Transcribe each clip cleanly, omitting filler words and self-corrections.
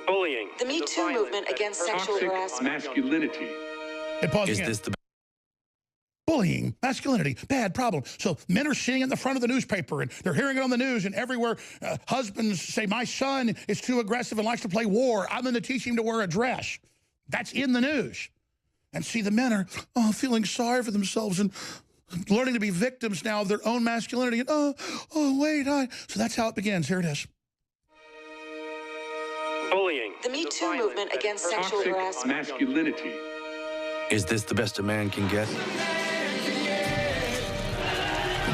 Bullying. The Me Too movement against sexual harassment. Masculinity. Hey, pause Is again. this the Bullying, masculinity, bad problem. So men are seeing it in the front of the newspaper and they're hearing it on the news and everywhere. Husbands say, my son is too aggressive and likes to play war. I'm going to teach him to wear a dress. That's in the news. And see, the men are feeling sorry for themselves and learning to be victims now of their own masculinity. And wait. So that's how it begins. Here it is. Bullying. The Me Too movement against sexual Toxic harassment. masculinity. Is this the best a man can get?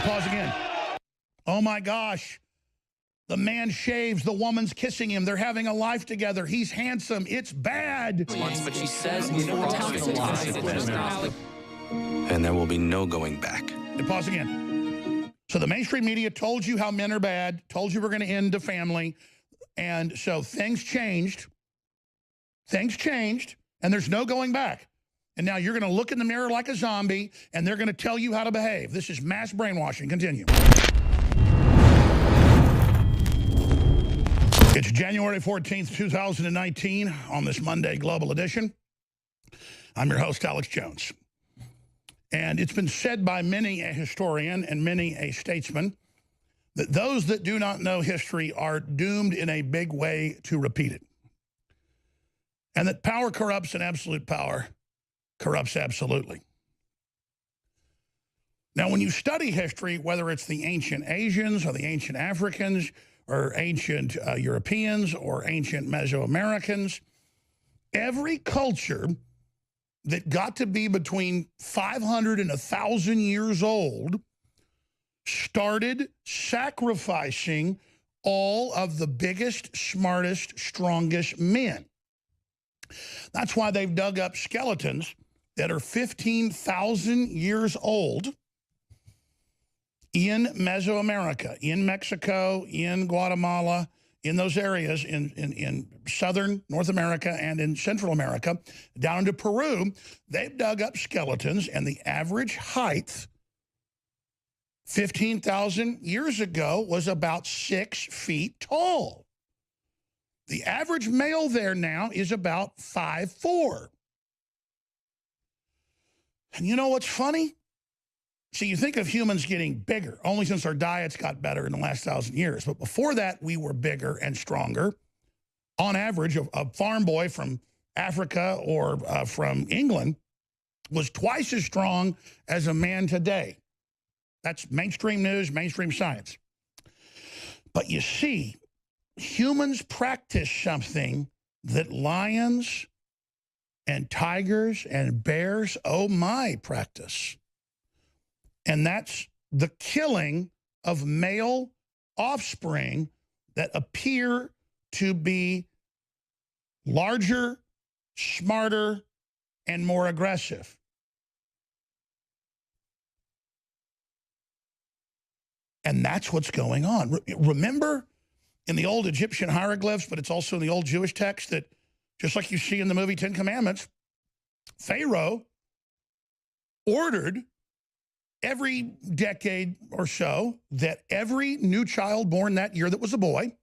Pause again. Oh my gosh. The man shaves, the woman's kissing him. They're having a life together. He's handsome. It's bad. But she says and there will be no going back. And pause again. So the mainstream media told you how men are bad, told you we're going to end the family. And so things changed. Things changed, and there's no going back. And now you're going to look in the mirror like a zombie, and they're going to tell you how to behave. This is mass brainwashing. Continue. It's January 14th, 2019 on this Monday Global Edition. I'm your host, Alex Jones. And it's been said by many a historian and many a statesman that those that do not know history are doomed in a big way to repeat it. And that power corrupts and absolute power corrupts absolutely. Now, when you study history, whether it's the ancient Asians or the ancient Africans or ancient Europeans or ancient Mesoamericans, every culture that got to be between 500 and 1,000 years old started sacrificing all of the biggest, smartest, strongest men. That's why they've dug up skeletons that are 15,000 years old in Mesoamerica, in Mexico, in Guatemala, in those areas in southern North America and in Central America, down into Peru. They've dug up skeletons, and the average height 15,000 years ago was about 6 feet tall. The average male there now is about 5'4". And you know what's funny? See, you think of humans getting bigger, only since our diets got better in the last 1,000 years. But before that, we were bigger and stronger. On average, a farm boy from Africa or from England was twice as strong as a man today. That's mainstream news, mainstream science. But you see, humans practice something that lions and tigers and bears, oh my, practice. And that's the killing of male offspring that appear to be larger, smarter, and more aggressive. And that's what's going on. Remember in the old Egyptian hieroglyphs, but it's also in the old Jewish text, that just like you see in the movie 10 Commandments, Pharaoh ordered every decade or so that every new child born that year that was a boy,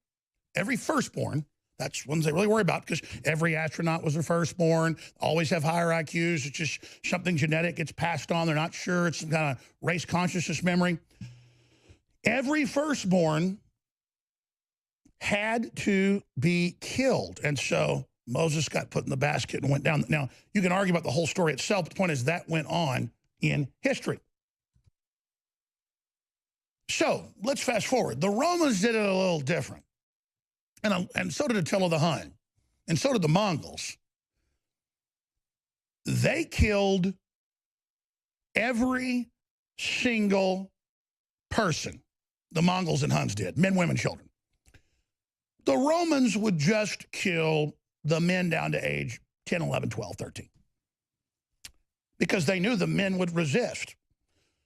every firstborn, that's ones they really worry about because every astronaut was their firstborn, always have higher IQs. It's just something genetic gets passed on. They're not sure. It's some kind of race consciousness memory. Every firstborn had to be killed. And so Moses got put in the basket and went down. Now, you can argue about the whole story itself, but the point is that went on in history. So let's fast forward. The Romans did it a little different. And so did Attila the Hun. And so did the Mongols. They killed every single person. The Mongols and Huns did. Men, women, children. The Romans would just kill the men down to age 10, 11, 12, 13. Because they knew the men would resist.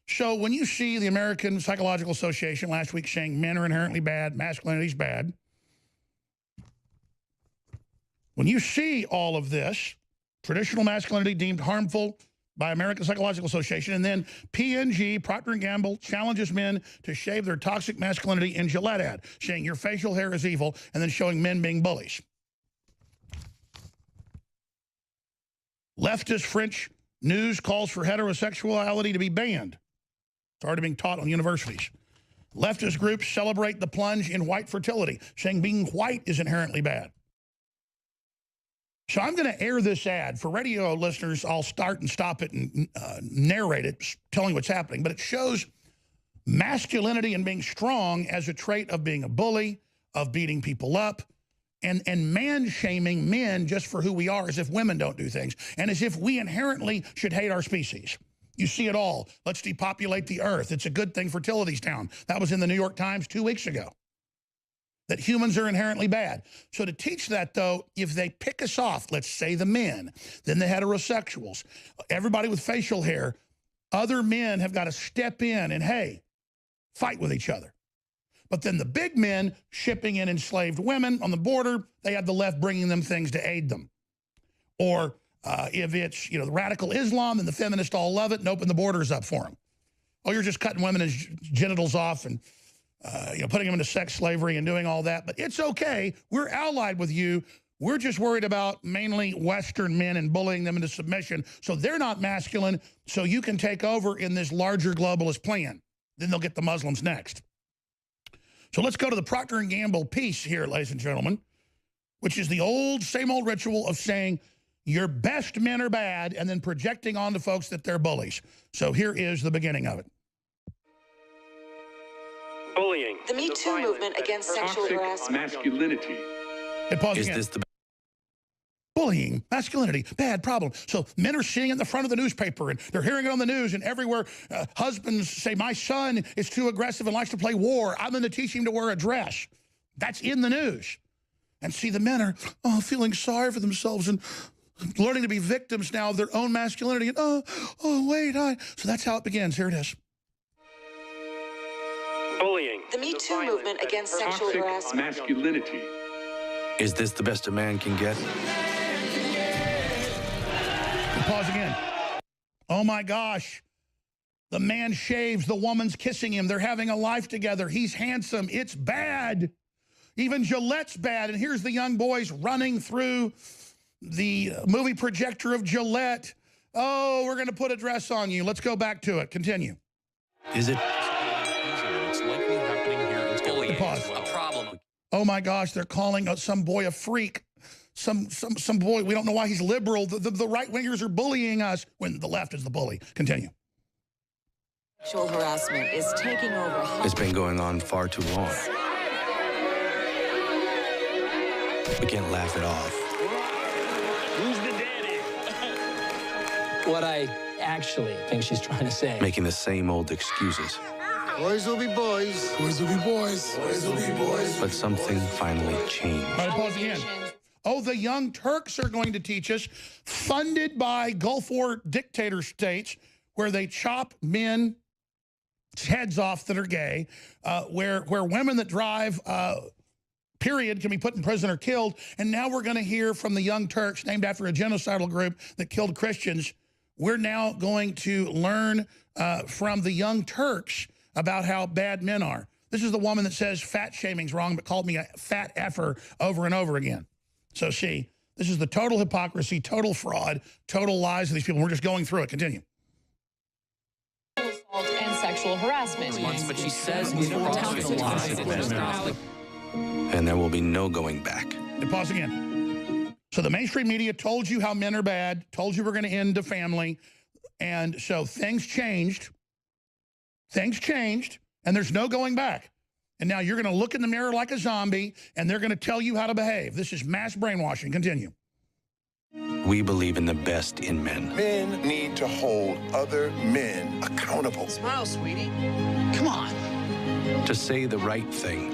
So when you see the American Psychological Association last week saying men are inherently bad, masculinity is bad, when you see all of this, traditional masculinity deemed harmful by American Psychological Association, and then P&G, Procter & Gamble, challenges men to shave their toxic masculinity in Gillette ad, saying your facial hair is evil, and then showing men being bullies. Leftist French news calls for heterosexuality to be banned. It's already being taught on universities. Leftist groups celebrate the plunge in white fertility, saying being white is inherently bad. So I'm going to air this ad. For radio listeners, I'll start and stop it and narrate it, telling what's happening. But it shows masculinity and being strong as a trait of being a bully, of beating people up, and man-shaming men just for who we are, as if women don't do things, and as if we inherently should hate our species. You see it all. Let's depopulate the earth. It's a good thing fertility's down. That was in the New York Times 2 weeks ago. That humans are inherently bad. So to teach that, though, if they pick us off, let's say the men, then the heterosexuals, everybody with facial hair, other men have got to step in and, hey, fight with each other. But then the big men shipping in enslaved women on the border, they have the left bringing them things to aid them. Or if it's, the radical Islam, then the feminists all love it and open the borders up for them. Oh, you're just cutting women's genitals off and putting them into sex slavery and doing all that. But it's okay. We're allied with you. We're just worried about mainly Western men and bullying them into submission so they're not masculine, so you can take over in this larger globalist plan. Then they'll get the Muslims next. So let's go to the Procter & Gamble piece here, ladies and gentlemen, which is the same old ritual of saying your best men are bad and then projecting onto folks that they're bullies. So here is the beginning of it. Bullying. The Me Too movement against sexual harassment. Masculinity. Is this the Bullying, masculinity, bad problem. So men are seeing it in the front of the newspaper and they're hearing it on the news and everywhere. Husbands say, my son is too aggressive and likes to play war. I'm going to teach him to wear a dress. That's in the news. And see, the men are feeling sorry for themselves and learning to be victims now of their own masculinity. And wait. So that's how it begins. Here it is. Bullying. The Me Too movement against sexual harassment. Masculinity. Is this the best a man can get? Pause again. Oh my gosh. The man shaves, the woman's kissing him. They're having a life together. He's handsome. It's bad. Even Gillette's bad. And here's the young boys running through the movie projector of Gillette. Oh, we're going to put a dress on you. Let's go back to it. Continue. Is it? It's likely happening here in bullying. Pause. A problem. Oh my gosh, they're calling some boy a freak. Some boy, we don't know why he's liberal. The right-wingers are bullying us when the left is the bully. Continue. Sexual harassment is taking over. It's been going on far too long. We can't laugh it off. Who's the daddy? What I actually think she's trying to say. Making the same old excuses. Boys will be boys. Boys will be boys. Boys will be boys. But something finally changed. All right, pause again. Oh, the Young Turks are going to teach us, funded by Gulf War dictator states, where they chop men heads off that are gay, where women that drive, period, can be put in prison or killed. And now we're going to hear from the Young Turks, named after a genocidal group that killed Christians. We're now going to learn from the Young Turks about how bad men are. This is the woman that says fat shaming's wrong, but called me a fat effer over and over again. So see, this is the total hypocrisy, total fraud, total lies of these people. We're just going through it. Continue. Assault and sexual harassment. But she says he's And there will be no going back. And pause again. So the mainstream media told you how men are bad, told you we're going to end the family. And so things changed. Things changed, and there's no going back. And now you're going to look in the mirror like a zombie, and they're going to tell you how to behave. This is mass brainwashing. Continue. We believe in the best in men. Men need to hold other men accountable. Smile, sweetie. Come on. To say the right thing.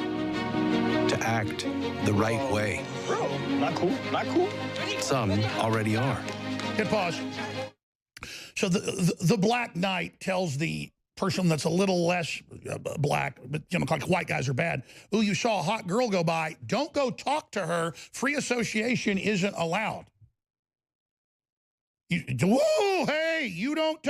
To act the right way. Bro, not cool. Not cool. Some already are. Hit pause. So the Black Knight tells the person that's a little less black, but like white guys are bad. Ooh, you saw a hot girl go by. Don't go talk to her. Free association isn't allowed. Whoa, hey, you don't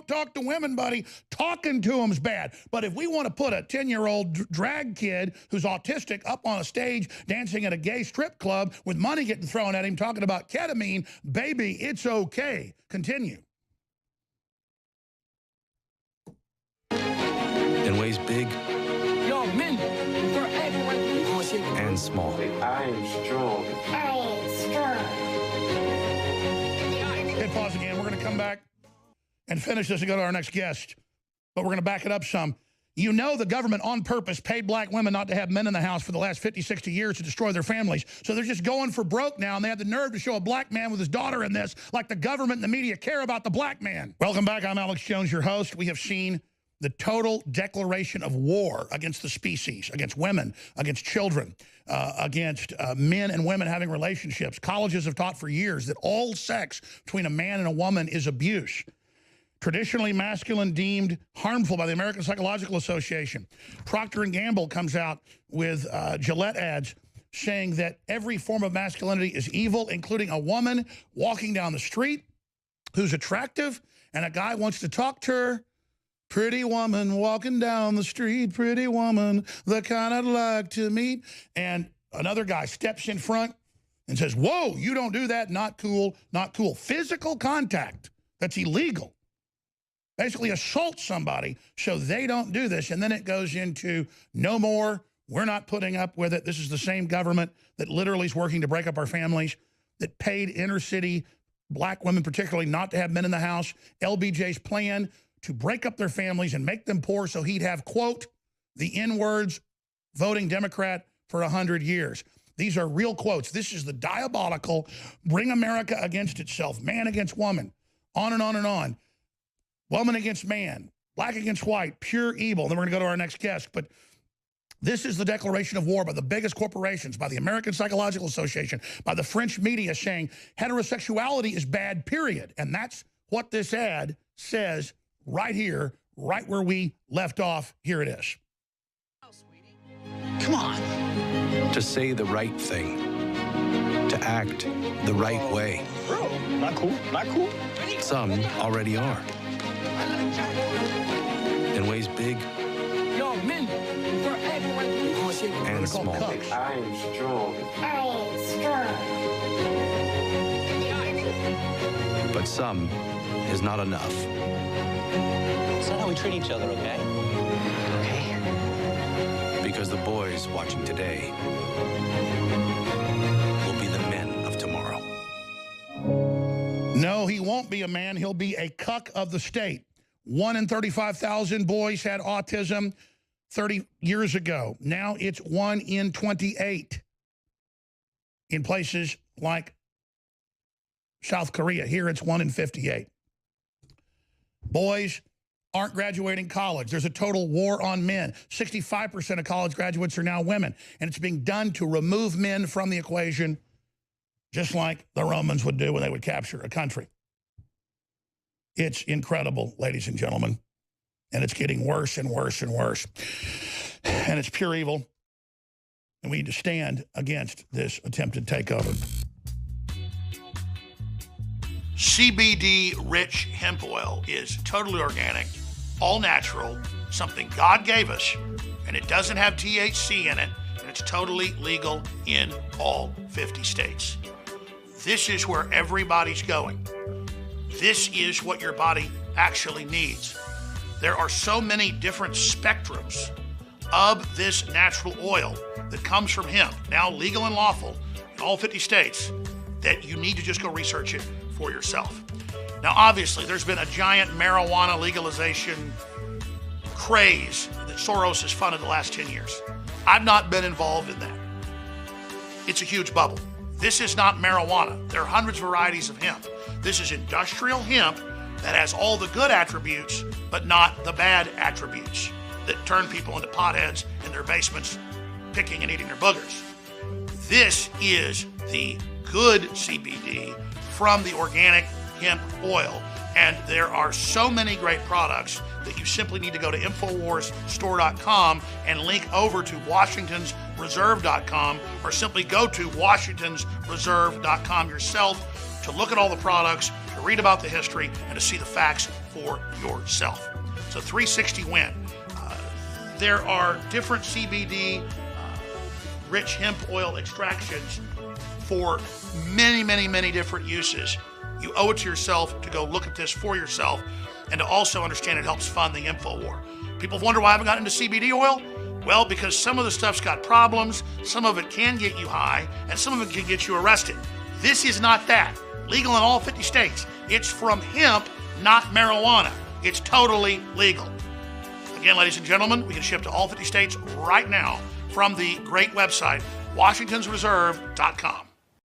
talk to women, buddy. Talking to them's bad. But if we want to put a 10-year-old drag kid who's autistic up on a stage dancing at a gay strip club with money getting thrown at him talking about ketamine, baby, it's okay. Continue. In ways big Yo, men, for everyone. and small. I am strong. Hit pause again. We're going to come back and finish this and go to our next guest. But we're going to back it up some. You know the government on purpose paid black women not to have men in the house for the last 50, 60 years to destroy their families. So they're just going for broke now, and they have the nerve to show a black man with his daughter in this like the government and the media care about the black man. Welcome back. I'm Alex Jones, your host. We have seen the total declaration of war against the species, against women, against children, against men and women having relationships. Colleges have taught for years that all sex between a man and a woman is abuse. Traditionally masculine deemed harmful by the American Psychological Association. Procter & Gamble comes out with Gillette ads saying that every form of masculinity is evil, including a woman walking down the street who's attractive and a guy wants to talk to her. Pretty woman walking down the street, pretty woman, the kind I'd like to meet. And another guy steps in front and says, whoa, you don't do that, not cool, not cool. Physical contact, that's illegal. Basically assault somebody so they don't do this. And then it goes into no more, we're not putting up with it. This is the same government that literally is working to break up our families, that paid inner city black women particularly not to have men in the house. LBJ's plan to break up their families and make them poor so he'd have, quote, the N-words voting Democrat for 100 years. These are real quotes. This is the diabolical, bring America against itself, man against woman, on and on and on. Woman against man, black against white, pure evil. Then we're going to go to our next guest. But this is the declaration of war by the biggest corporations, by the American Psychological Association, by the French media saying heterosexuality is bad, period. And that's what this ad says right here, right where we left off. Here it is. Come on. To say the right thing. To act the right way. Bro, not cool, not cool. Some already are. In ways big Yo, men, for everyone. and small. I am strong. But some is not enough. It's not how we treat each other, okay? Okay. Because the boys watching today will be the men of tomorrow. No, he won't be a man. He'll be a cuck of the state. 1 in 35,000 boys had autism 30 years ago. Now it's 1 in 28 in places like South Korea. Here it's 1 in 58. Boys aren't graduating college. There's a total war on men. 65% of college graduates are now women. And it's being done to remove men from the equation, just like the Romans would do when they would capture a country. It's incredible, ladies and gentlemen. And it's getting worse and worse and worse. And it's pure evil. And we need to stand against this attempted takeover. CBD-rich hemp oil is totally organic, all natural, something God gave us, and it doesn't have THC in it, and it's totally legal in all 50 states. This is where everybody's going. This is what your body actually needs. There are so many different spectrums of this natural oil that comes from hemp, now legal and lawful in all 50 states, that you need to just go research it for yourself. Now, obviously, there's been a giant marijuana legalization craze that Soros has funded the last 10 years. I've not been involved in that. It's a huge bubble. This is not marijuana. There are hundreds of varieties of hemp. This is industrial hemp that has all the good attributes, but not the bad attributes that turn people into potheads in their basements, picking and eating their boogers. This is the good CBD from the organic hemp oil. And there are so many great products that you simply need to go to InfoWarsStore.com and link over to WashingtonsReserve.com, or simply go to WashingtonsReserve.com yourself to to look at all the products, to read about the history, and to see the facts for yourself. So 360 Win. There are different CBD rich hemp oil extractions for many, many, many different uses. You owe it to yourself to go look at this for yourself and to also understand it helps fund the info war. People wonder why I haven't gotten into CBD oil. Well, because some of the stuff's got problems, some of it can get you high, and some of it can get you arrested. This is not that. Legal in all 50 states. It's from hemp, not marijuana. It's totally legal. Again, ladies and gentlemen, we can ship to all 50 states right now from the great website, WashingtonsReserve.com.